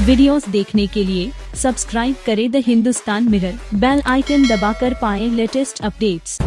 Videos देखने के लिए सब्सक्राइब करें the Hindustan mirror, bell icon दबाकर पाएं लेटेस्ट अपडेट्स।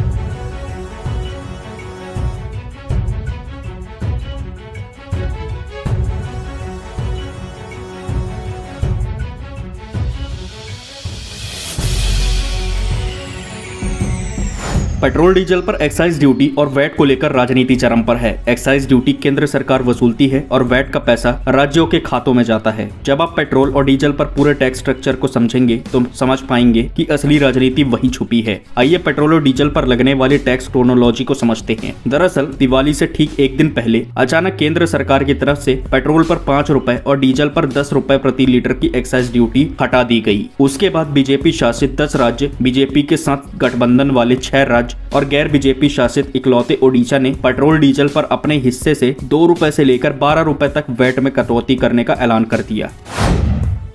पेट्रोल डीजल पर एक्साइज ड्यूटी और वैट को लेकर राजनीति चरम पर है। एक्साइज ड्यूटी केंद्र सरकार वसूलती है और वैट का पैसा राज्यों के खातों में जाता है। जब आप पेट्रोल और डीजल पर पूरे टैक्स स्ट्रक्चर को समझेंगे तो समझ पाएंगे कि असली राजनीति वहीं छुपी है। आइए पेट्रोल और डीजल पर लगने वाली टैक्स क्रोनोलॉजी को समझते हैं। दरअसल दिवाली से ठीक एक दिन पहले अचानक केंद्र सरकार की तरफ से पेट्रोल पर 5 रुपए और डीजल पर 10 रुपए प्रति लीटर की एक्साइज ड्यूटी हटा दी गई। उसके बाद बीजेपी शासित 10 राज्य, बीजेपी के साथ गठबंधन वाले 6 राज्य और गैर बीजेपी शासित इकलौते ओडिशा ने पेट्रोल डीजल पर अपने हिस्से से 2 रुपए से लेकर 12 रुपए तक वैट में कटौती करने का ऐलान कर दिया।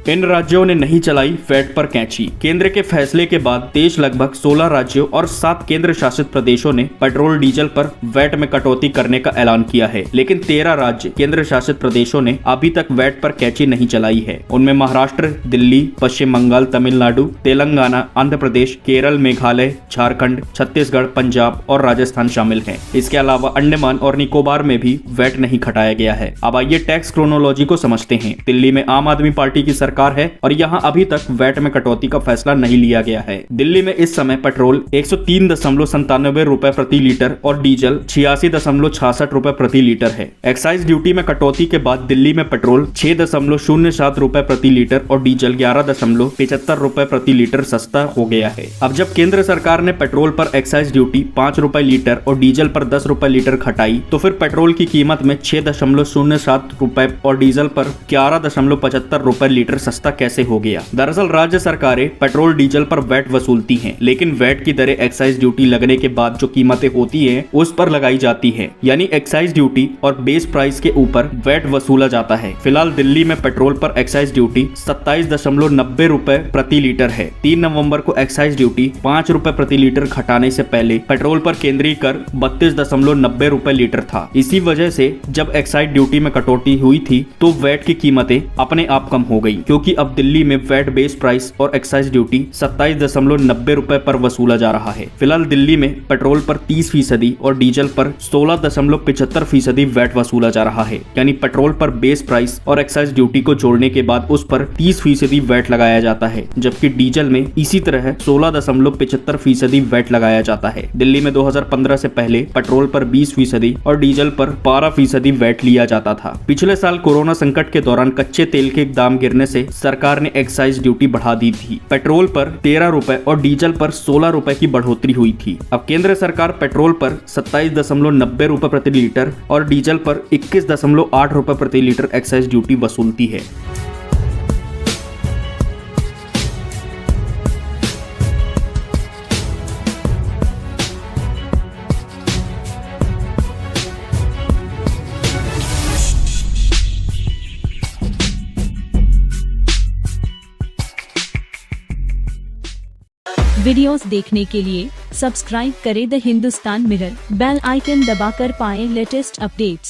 इन राज्यों ने नहीं चलाई वैट पर कैंची। केंद्र के फैसले के बाद देश लगभग 16 राज्यों और 7 केंद्र शासित प्रदेशों ने पेट्रोल डीजल पर वैट में कटौती करने का ऐलान किया है, लेकिन 13 राज्य केंद्र शासित प्रदेशों ने अभी तक वैट पर कैंची नहीं चलाई है। उनमें महाराष्ट्र, दिल्ली, पश्चिम बंगाल, तमिलनाडु, तेलंगाना, आंध्र प्रदेश, केरल, मेघालय, झारखंड, छत्तीसगढ़, पंजाब और राजस्थान शामिल है। इसके अलावा अंडमान और निकोबार में भी वैट नहीं घटाया गया है। अब आइए टैक्स क्रोनोलॉजी को समझते हैं। दिल्ली में आम आदमी पार्टी की सरकार है और यहाँ अभी तक वैट में कटौती का फैसला नहीं लिया गया है। दिल्ली में इस समय पेट्रोल 103.97 रुपए प्रति लीटर और डीजल 86.66 रुपए प्रति लीटर है। एक्साइज ड्यूटी में कटौती के बाद दिल्ली में पेट्रोल 6.07 रुपए प्रति लीटर और डीजल 11.75 रुपए प्रति लीटर सस्ता हो गया है। अब जब केंद्र सरकार ने पेट्रोल पर एक्साइज ड्यूटी 5 रुपए लीटर और डीजल पर 10 रुपए लीटर घटाई तो फिर पेट्रोल की कीमत में 6.07 रुपए और डीजल पर 11.75 रुपए लीटर सस्ता कैसे हो गया? दरअसल राज्य सरकारें पेट्रोल डीजल पर वैट वसूलती हैं, लेकिन वैट की दरें एक्साइज ड्यूटी लगने के बाद जो कीमतें होती हैं उस पर लगाई जाती है, यानी एक्साइज ड्यूटी और बेस प्राइस के ऊपर वैट वसूला जाता है। फिलहाल दिल्ली में पेट्रोल पर एक्साइज ड्यूटी 27.90 रुपए प्रति लीटर है। 3 नवंबर को एक्साइज ड्यूटी 5 रुपए प्रति लीटर घटाने से पहले पेट्रोल पर केंद्रीय कर 32.90 रुपए लीटर था। इसी वजह से जब एक्साइज ड्यूटी में कटौती हुई थी तो वैट की कीमतें अपने आप कम हो गई, क्योंकि अब दिल्ली में वैट बेस प्राइस और एक्साइज ड्यूटी 27.90 रुपए पर वसूला जा रहा है। फिलहाल दिल्ली में पेट्रोल पर 30% और डीजल पर 16.75% वैट वसूला जा रहा है, यानी पेट्रोल पर बेस प्राइस और एक्साइज ड्यूटी को जोड़ने के बाद उस पर 30% वैट लगाया जाता है, जबकि डीजल में इसी तरह 16.75% वैट लगाया जाता है। दिल्ली में 2015 से पहले पेट्रोल पर 20% और डीजल पर 12% वैट लिया जाता था। पिछले साल कोरोना संकट के दौरान कच्चे तेल के दाम गिरने से सरकार ने एक्साइज ड्यूटी बढ़ा दी थी। पेट्रोल पर 13 रुपए और डीजल पर 16 रुपए की बढ़ोतरी हुई थी। अब केंद्र सरकार पेट्रोल पर 27.90 रुपए प्रति लीटर और डीजल पर 21.8 रुपए प्रति लीटर एक्साइज ड्यूटी वसूलती है। वीडियोस देखने के लिए सब्सक्राइब करें the Hindustan mirror, bell icon दबाकर पाएं लेटेस्ट अपडेट्स।